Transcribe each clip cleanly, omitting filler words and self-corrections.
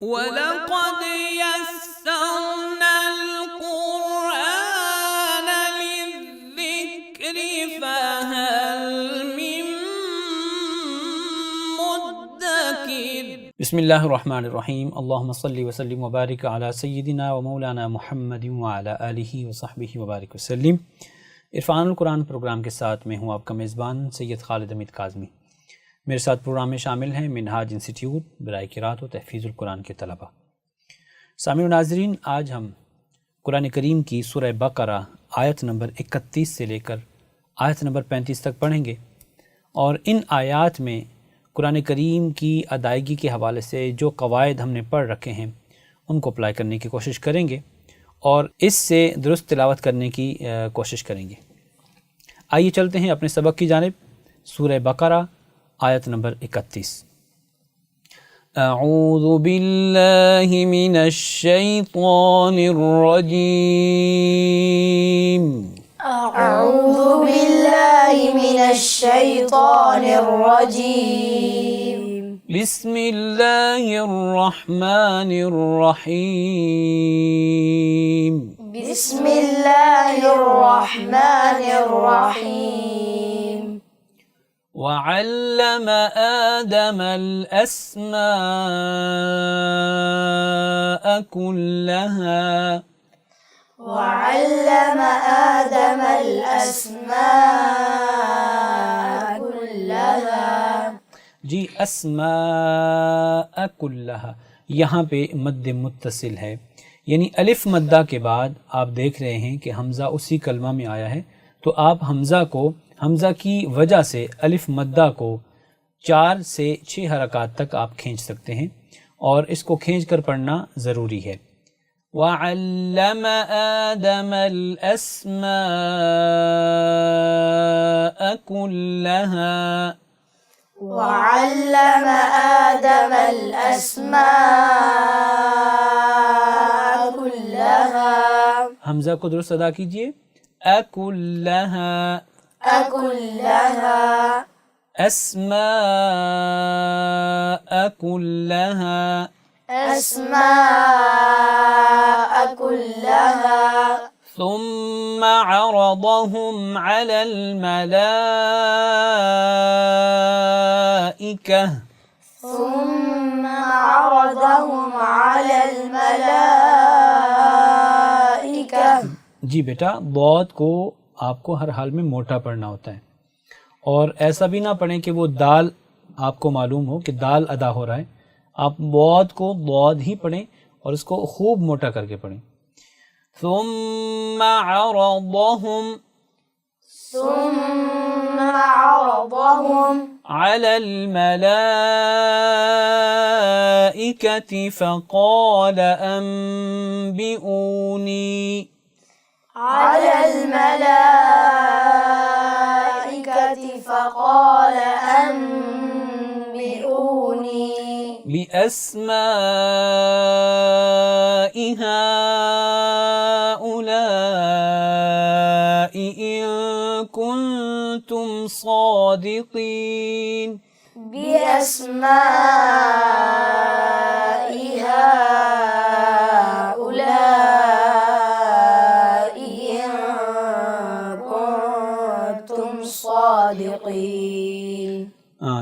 वलक़द यस्सरनल क़ुरआन लिज़्ज़िक्रि फ़हल मिन मुद्दकिर। बिस्मिल्लाहिर्रहमानिर्रहीम। अल्लाहुम्मा सल्लि व सल्लिम व बारिक अला सय्यिदिना व मौलाना मुहम्मदिन व अला आलिहि व सहबिहि व बारिक वसल्लिम। इरफ़ानुल कुरान प्रोग्राम के साथ मैं हूँ आपका मेज़बान सैयद खालिद हमीद काज़मी। मेरे साथ प्रोग्राम में शामिल हैं मिनहाज इंस्टीट्यूट बराए क़िराअत व तहफ़ीज़ुल कुरान के तलबा। सामिईन व नाज़रीन, आज हम कुरान करीम की सूरह बक़रा आयत नंबर 31 से लेकर आयत नंबर 35 तक पढ़ेंगे और इन आयात में कुरान करीम की अदायगी के हवाले से जो क़वायद हमने पढ़ रखे हैं उनको अप्लाई करने की कोशिश करेंगे और इससे दुरुस्त तिलावत करने की कोशिश करेंगे। आइए चलते हैं अपने सबक की जानिब। सूरह बक़रा आयत नंबर 31। अऊज़ु बिल्लाहि मिनश शैतानिर रजीम। अऊज़ु बिल्लाहि मिनश शैतानिर रजीम। बिस्मिल्लाहिर रहमानिर रहीम। बिस्मिल्लाहिर रहमानिर रहीम। वअल्लम आदमल अस्माअ कुल्लहा। वअल्लम आदमल अस्माअ कुल्लहा। जी, अस्माअ कुल्लहा यहाँ पे मद्द मुत्तसिल है, यानी अलिफ मद्दा के बाद आप देख रहे हैं कि हमज़ा उसी कलमा में आया है, तो आप हमज़ा की वजह से अलिफ मद्दा को 4 से 6 हरकात तक आप खींच सकते हैं और इसको खींच कर पढ़ना ज़रूरी है। वअल्लम आदमल अस्माअ कुल्लहा। वअल्लम आदमल अस्माअ कुल्लहा। हमज़ा को दुरुस्त अदा कीजिए। अकुल्लहा, अकुल्लहा। अस्माअ कुल्लहा। अस्माअ कुल्लहा। ثم عرضهم على الملائكة। ثم عرضهم على الملائكة। जी बेटा, दौद को आपको हर हाल में मोटा पढ़ना होता है और ऐसा भी ना पढ़ें कि वो दाल आपको मालूम हो कि दाल अदा हो रहा है। आप दौद को दौद ही पढ़ें और इसको खूब मोटा करके पढ़ें। ثم عرضهم على الملائكة فقال أنبئوني على الملائكة فقال أنبئوني بأسماء هؤلاء إن كنتم صادقين. بأسماء هؤلاء إن كنتم صادقين.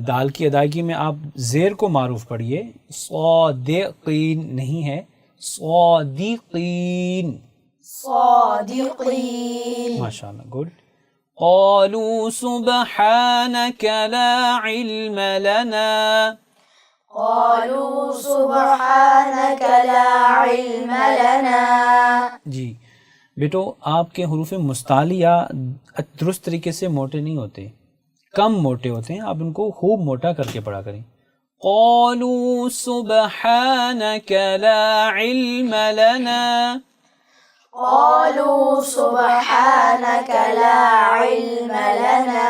दाल की अदायगी में आप ज़ेर को मारूफ पढ़िए, सादिक़ीन नहीं है, सादिक़ीन। सादिक़ीन। माशाअल्लाह, गुड। क़ालू सुब्हानक ला इल्म लना। क़ालू सुब्हानक ला इल्म लना। जी बेटो, आपके हुरूफ़ मुस्तालिया दुरुस्त तरीके से मोटे नहीं होते, कम मोटे होते हैं। आप उनको खूब मोटा करके पढ़ा करें। क़ालू सुब्हानक ला इल्म लना। क़ालू सुब्हानक ला इल्म लना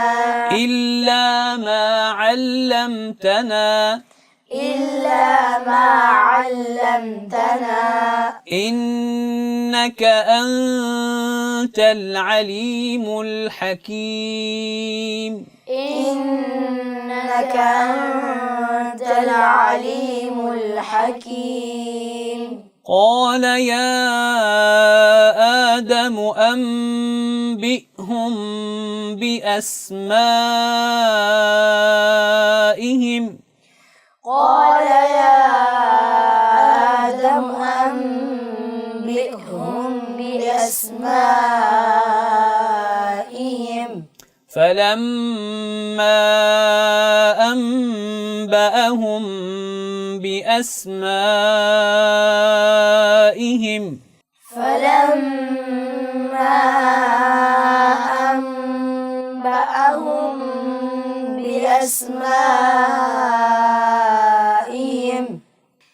इल्ला मा अल्लमतना। इल्ला मा अल्लमतना। इन्नक अंतल अलीमुल हकीम। إنك أنت العليم الحكيم. قال يا آدم أنبئهم بأسمائهم. قال يا آدم أنبئهم بأسمائهم. فلما أنبأهم بأسمائهم فلما أنبأهم بأسمائهم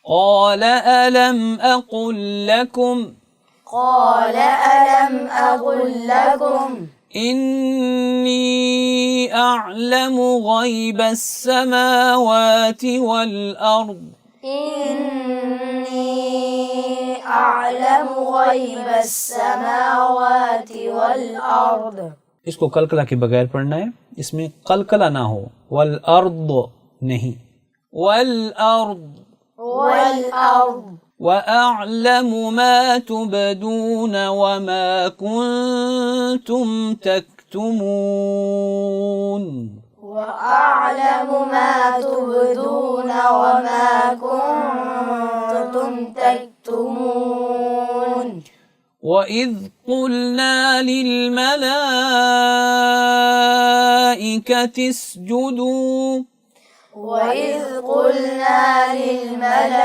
قال ألم أقل لكم قال ألم أقل لكم إني أعلم غيب السماوات والأرض. إني أعلم غيب السماوات والأرض. इसको कलकला के बगैर पढ़ना है, इसमें कलकला ना हो, वल अर्द नहीं, वल अर्द والأرض وأعلم ما تبدون وما كنتم تكتمون. وأعلم ما تبدون وما كنتم تكتمون. وإذ قلنا للملائكة اسجدوا وإذ قلنا للملائكة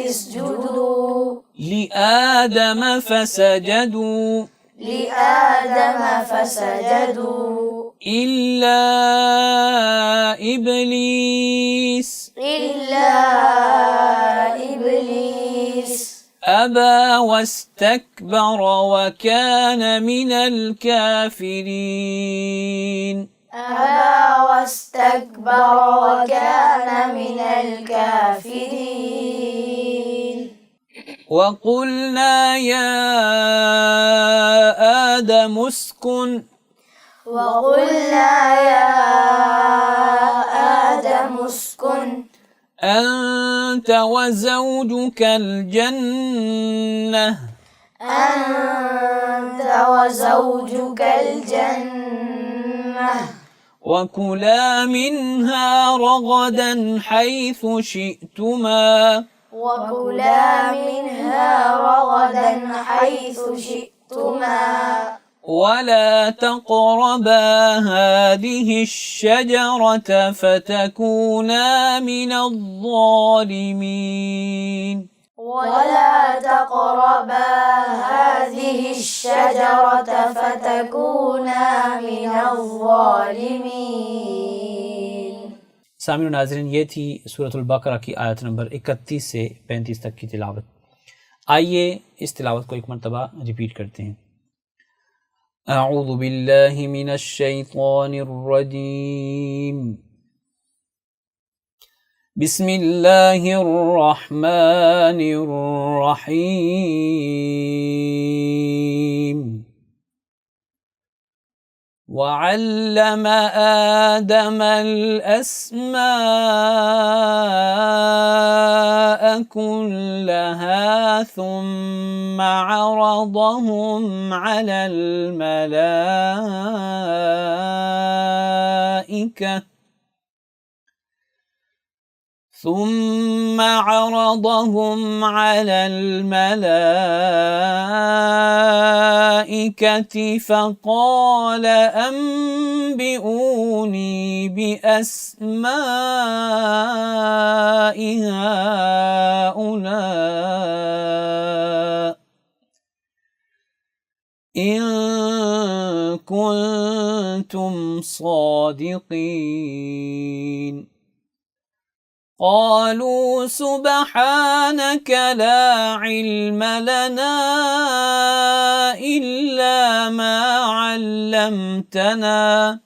اسجدوا لآدم فسجدوا لآدم فسجدوا إلا إبليس أبى واستكبر وكان من الكافرين. أبى واستكبر وكان من الكافرين. وقلنا يا آدم اسكن وقلنا يا آدم اسكن أنت وزوجك الجنة أنت وزوجك الجنة وكلا منها رغدا حيث شئتما وكلا منها رغدا حيث شئتما ولا تقربا هذه الشجرة فتكونا من الظالمين. ولا تقربا هذه الشجرة فتكونا من الظالمين. सामिन और नाज़रीन, ये थी सूरतुल बकरा की आयत नंबर 31 से 35 तक की तिलावत। आइए इस तिलावत को एक मरतबा रिपीट करते हैं। अऊज़ु बिल्लाहि मिनश शैतानिर रजीम। बिस्मिल्लाहिर रहमानिर रहीम। वअल्लम आदम الأسماء كلها ثم عرضهم على الملائكة فقال أنبئوني بأسماء هؤلاء إن كنتم صادقين. قالوا سبحانك لا علم لنا إلا ما علمتنا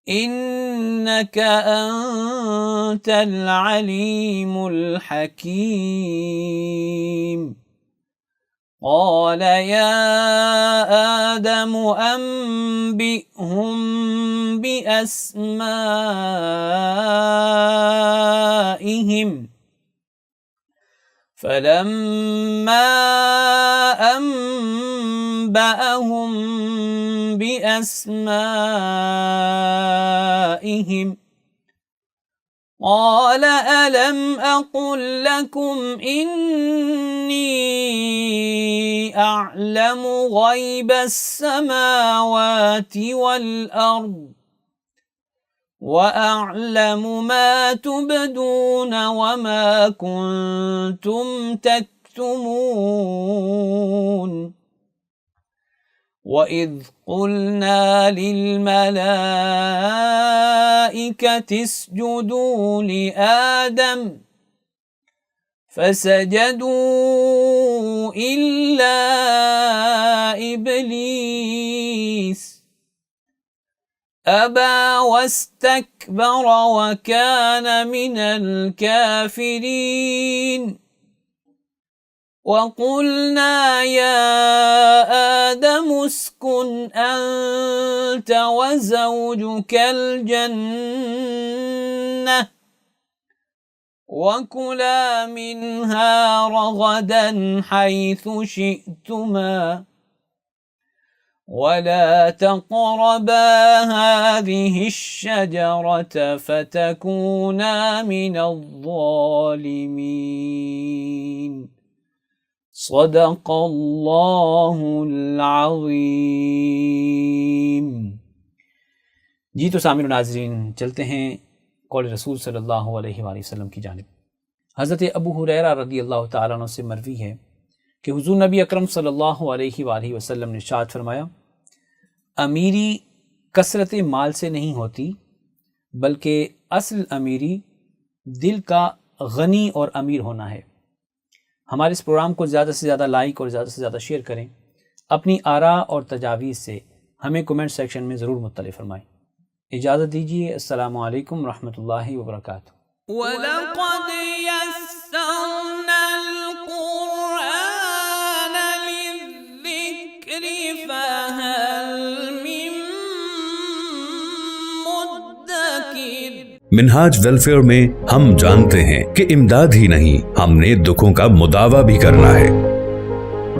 إنك أنت العليم الحكيم. قال या आदम أنبئهم بأسمائهم فلما أنبأهم بأسمائهم قال ألم أقل لكم إني أعلم غيب السماوات والأرض وأعلم ما تبدون وما كنتم تكتمون وإذ قلنا للملائكة اسجدوا لآدم فسجدوا إلا إبليس أبى واستكبر وكان من الكافرين وقلنا يا آدم اسكن أنت وزوجك الجنة وكلا منها رغدا حيث شئتما ولا تقربا هذه الشجرة فتكونا من الظالمين صدق अल्लाहुल अज़ीम। जी तो सामिर नाज़रीन, चलते हैं कौल रसूल सल्लल्लाहु अलैहि वसल्लम की जानिब। हज़रत अबू हुरैरा रज़ियल्लाहु ताला अन्हु से मरवी है कि हुज़ूर नबी अकरम सल्लल्लाहु अलैहि वसल्लम ने इरशाद फरमाया, अमीरी कसरत माल से नहीं होती बल्कि असल अमीरी दिल का गनी और अमीर होना है। हमारे इस प्रोग्राम को ज़्यादा से ज़्यादा लाइक और ज़्यादा से ज़्यादा शेयर करें। अपनी आरा और तजावीज़ से हमें कमेंट सेक्शन में ज़रूर मुत्तले फरमाएं। इजाज़त दीजिए। अस्सलामु अलैकुम रहमतुल्लाहि व बरकातुहू। वलक़द यस्सरनल क़ुरआन लिज़्ज़िक्रि फ़हल मिन मुद्दकिर। मिनहाज वेलफेयर में हम जानते हैं कि इमदाद ही नहीं, हमने दुखों का मुदावा भी करना है।